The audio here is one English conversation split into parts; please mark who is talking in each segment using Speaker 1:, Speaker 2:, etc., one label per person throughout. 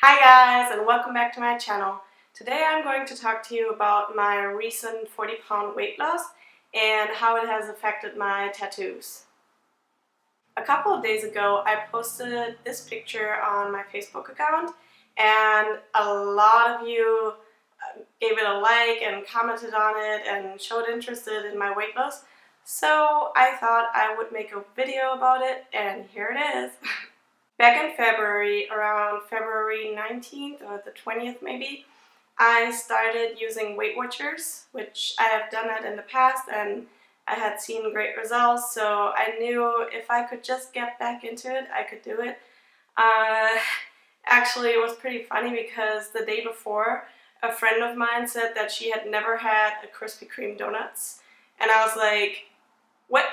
Speaker 1: Hi guys, and welcome back to my channel. Today I'm going to talk to you about my recent 40-pound weight loss and how it has affected my tattoos. A couple of days ago I posted this picture on my Facebook account and a lot of you gave it a like and commented on it and showed interest in my weight loss. So I thought I would make a video about it, and here it is. Back in February, around February 19th or the 20th maybe, I started using Weight Watchers, which I have done it in the past and I had seen great results, so I knew if I could just get back into it, I could do it. Uh, Actually, it was pretty funny because the day before, a friend of mine said that she had never had a Krispy Kreme donuts, and I was like, what?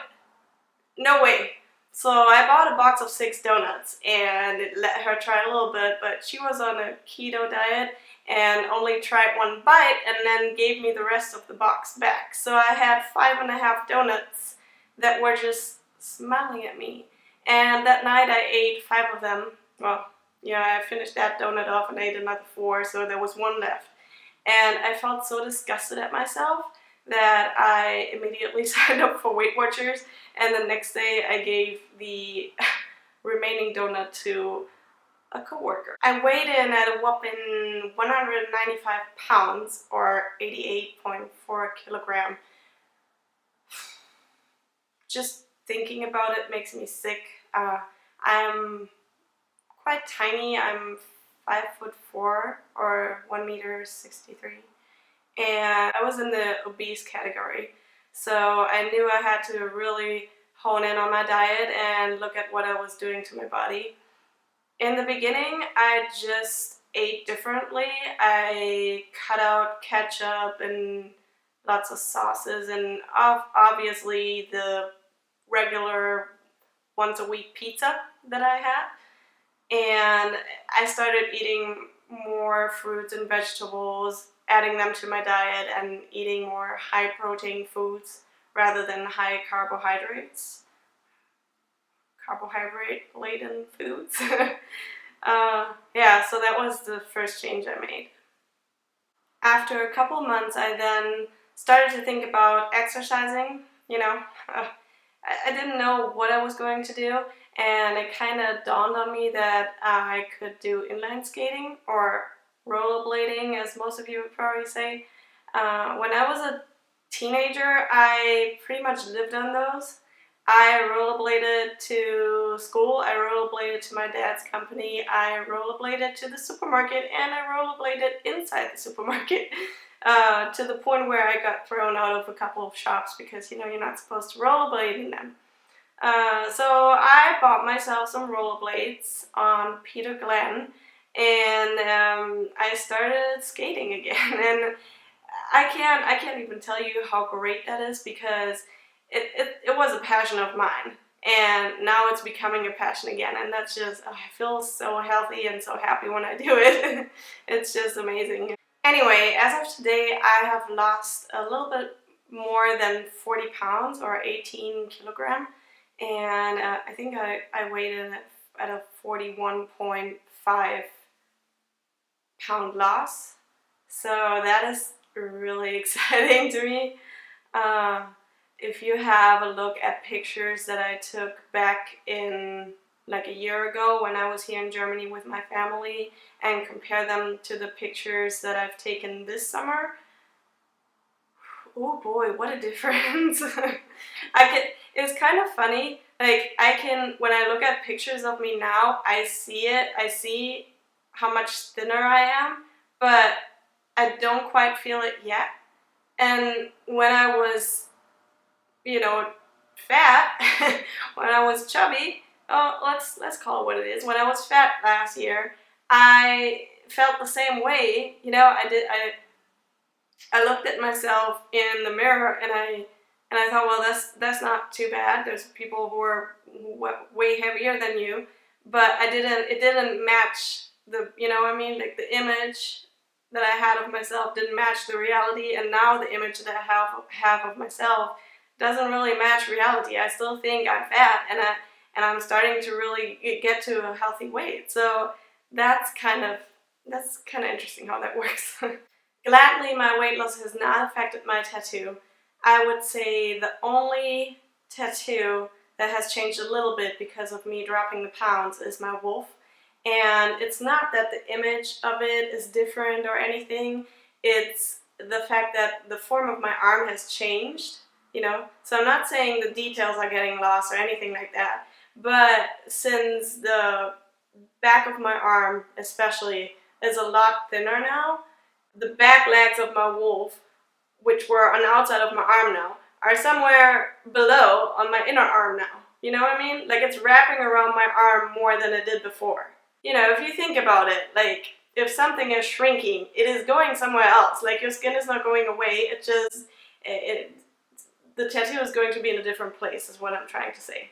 Speaker 1: No way. So I bought a box of 6 donuts and let her try a little bit, but she was on a keto diet and only tried one bite and then gave me the rest of the box back. So I had 5.5 donuts that were just smiling at me. And that night I ate 5 of them. Well, yeah, I finished that donut off and ate another 4, so there was 1 left. And I felt so disgusted at myself that I immediately signed up for Weight Watchers, and the next day I gave the remaining donut to a coworker. I weighed in at a whopping 195 pounds or 88.4 kilogram. Just thinking about it makes me sick. I'm quite tiny. I'm 5'4" or 1 meter 63. And I was in the obese category, so I knew I had to really hone in on my diet and look at what I was doing to my body. In the beginning, I just ate differently. I cut out ketchup and lots of sauces and obviously the regular once a week pizza that I had. And I started eating more fruits and vegetables, adding them to my diet and eating more high protein foods rather than high carbohydrate laden foods. Yeah, so that was the first change I made. After a couple months, I then started to think about exercising. I didn't know what I was going to do, and it kind of dawned on me that I could do inline skating or rollerblading, as most of you would probably say. When I was a teenager, I pretty much lived on those. I rollerbladed to school, I rollerbladed to my dad's company, I rollerbladed to the supermarket, and I rollerbladed inside the supermarket. To the point where I got thrown out of a couple of shops because you're not supposed to rollerblade in them. So I bought myself some rollerblades on Peter Glen, and I started skating again. And I can't even tell you how great that is because it was a passion of mine. And now it's becoming a passion again, and that's just, I feel so healthy and so happy when I do it. It's just amazing. Anyway, as of today, I have lost a little bit more than 40 pounds or 18 kilogram, and I think I weighed in at a 41.5 pound loss. So that is really exciting to me. If you have a look at pictures that I took back in like a year ago when I was here in Germany with my family and compare them to the pictures that I've taken this summer, oh boy, what a difference. It's kind of funny, like when I look at pictures of me now, I see how much thinner I am, but I don't quite feel it yet. And when I was fat, when I was chubby, oh, let's call it what it is. When I was fat last year, I felt the same way. I looked at myself in the mirror and I thought, well, that's not too bad. There's people who are way heavier than you, but it didn't match like the image that I had of myself didn't match the reality, and now the image that I have of myself doesn't really match reality. I still think I'm fat, and I'm starting to really get to a healthy weight. So that's kind of that's kind of interesting how that works. Gladly, my weight loss has not affected my tattoo. I would say the only tattoo that has changed a little bit because of me dropping the pounds is my wolf. And it's not that the image of it is different or anything, it's the fact that the form of my arm has changed, you know? So I'm not saying the details are getting lost or anything like that, but since the back of my arm especially is a lot thinner now, the back legs of my wolf, which were on the outside of my arm now, are somewhere below on my inner arm now. You know what I mean? Like it's wrapping around my arm more than it did before. You know, if you think about it, like if something is shrinking, it is going somewhere else. Like your skin is not going away. It just, the tattoo is going to be in a different place is what I'm trying to say.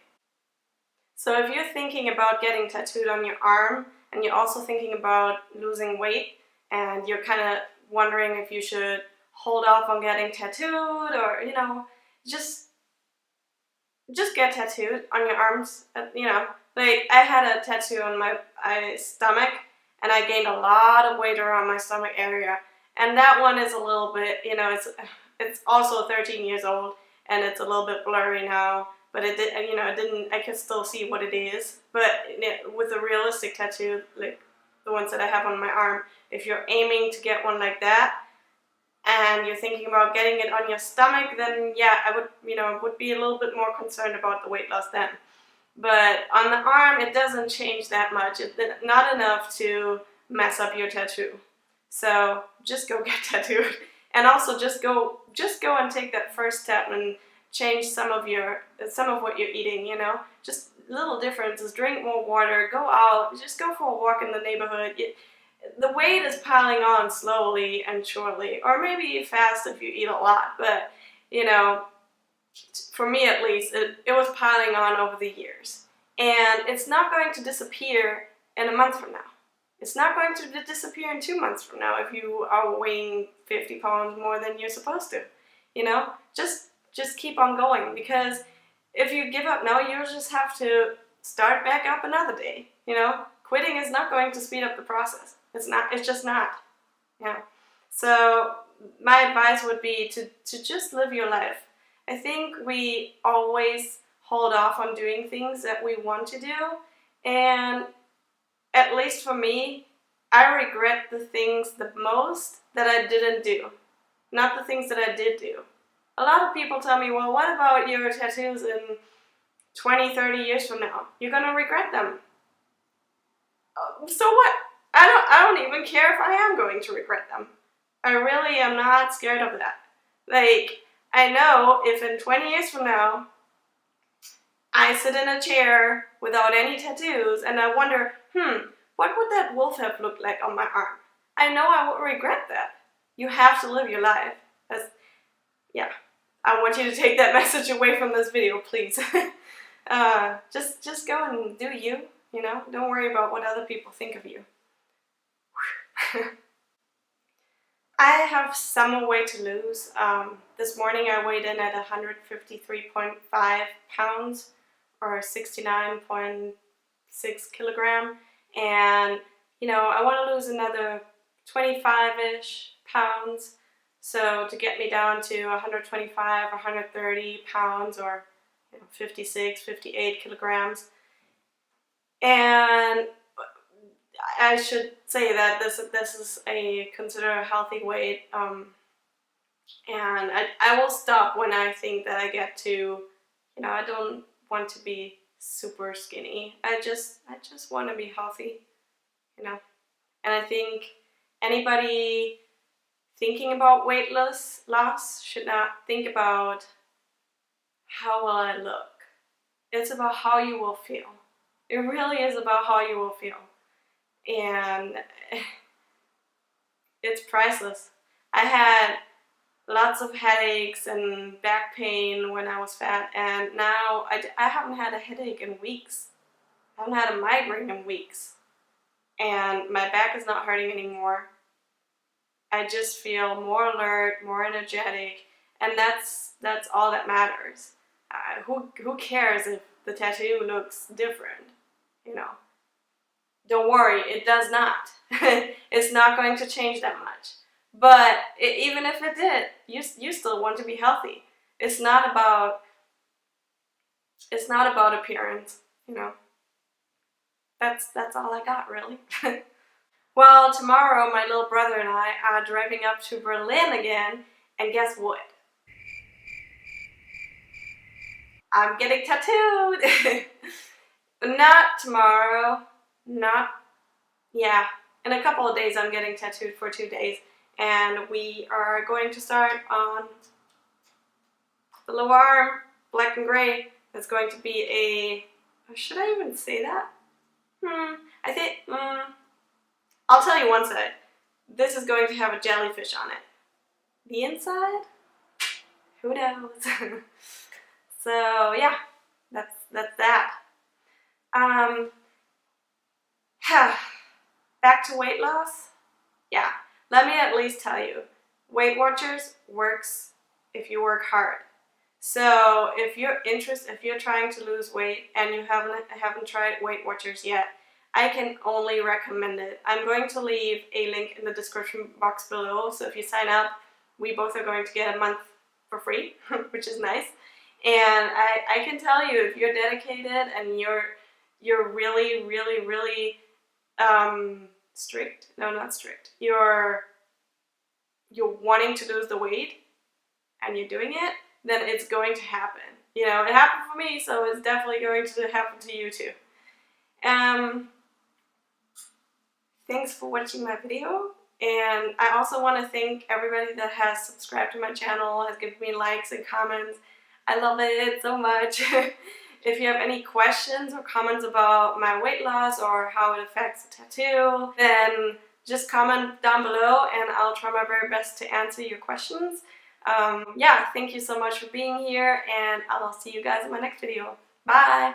Speaker 1: So if you're thinking about getting tattooed on your arm and you're also thinking about losing weight and you're kind of wondering if you should hold off on getting tattooed or, you know, just get tattooed on your arms, you know. Like I had a tattoo on my stomach and I gained a lot of weight around my stomach area. And that one is a little bit, you know, it's also 13 years old and it's a little bit blurry now. But it did, you know, I could still see what it is. But with a realistic tattoo, like the ones that I have on my arm, if you're aiming to get one like that, and you're thinking about getting it on your stomach, then yeah, I would, you know, would be a little bit more concerned about the weight loss then. But on the arm, it doesn't change that much. It's not enough to mess up your tattoo. So just go get tattooed, and also just go and take that first step and change some of what you're eating. You know, just little differences. Drink more water. Go out. Just go for a walk in the neighborhood. The weight is piling on slowly and surely, or maybe fast if you eat a lot. But you know, for me at least, it was piling on over the years, and it's not going to disappear in a month from now. It's not going to disappear in 2 months from now if you are weighing 50 pounds more than you're supposed to. You know, just keep on going, because if you give up now, you'll just have to start back up another day. You know, quitting is not going to speed up the process. It's not. It's just not. Yeah. So my advice would be to just live your life. I think we always hold off on doing things that we want to do, and at least for me, I regret the things the most that I didn't do, not the things that I did do. A lot of people tell me, well, what about your tattoos in 20, 30 years from now? You're gonna regret them. So what? I don't even care if I am going to regret them. I really am not scared of that. Like, I know if in 20 years from now, I sit in a chair without any tattoos and I wonder, what would that wolf have looked like on my arm? I know I would regret that. You have to live your life. Yeah, I want you to take that message away from this video, please. Just go and do you, you know? Don't worry about what other people think of you. I have some more weight to lose. This morning I weighed in at 153.5 pounds or 69.6 kilogram, and you know, I want to lose another 25-ish pounds, so to get me down to 125 or 130 pounds, or 56, 58 kilograms. And I should say that this is considered a healthy weight, and I will stop when I think that I get to, you know, I don't want to be super skinny. I just want to be healthy, you know. And I think anybody thinking about weight loss should not think about how will I look. It's about how you will feel. It really is about how you will feel. And it's priceless. I had lots of headaches and back pain when I was fat, and now I haven't had a headache in weeks. I haven't had a migraine in weeks, and my back is not hurting anymore. I just feel more alert, more energetic, and that's all that matters. Who cares if the tattoo looks different, you know? Don't worry, it does not. It's not going to change that much. But even if it did, you still want to be healthy. It's not about appearance, you know. That's all I got, really. Well, tomorrow my little brother and I are driving up to Berlin again, and guess what? I'm getting tattooed. Not tomorrow. Not Yeah. In a couple of days, I'm getting tattooed for 2 days, and we are going to start on the lower arm, black and gray. That's going to be a. Should I even say that? I think. I'll tell you one side. This is going to have a jellyfish on it. The inside? Who knows? So yeah, that's that. Um, Back to weight loss. Yeah, let me at least tell you, Weight Watchers works if you work hard. So if you're trying to lose weight and you haven't tried Weight Watchers yet, I can only recommend it. I'm going to leave a link in the description box below, so if you sign up, we both are going to get a month for free, which is nice. And I can tell you, if you're dedicated and you're really, really, really strict. No, not strict. You're wanting to lose the weight and you're doing it, then it's going to happen. You know, it happened for me, so it's definitely going to happen to you too. Thanks for watching my video, and I also want to thank everybody that has subscribed to my channel, has given me likes and comments. I love it so much. If you have any questions or comments about my weight loss or how it affects the tattoo, then just comment down below and I'll try my very best to answer your questions. Yeah, thank you so much for being here, and I'll see you guys in my next video. Bye!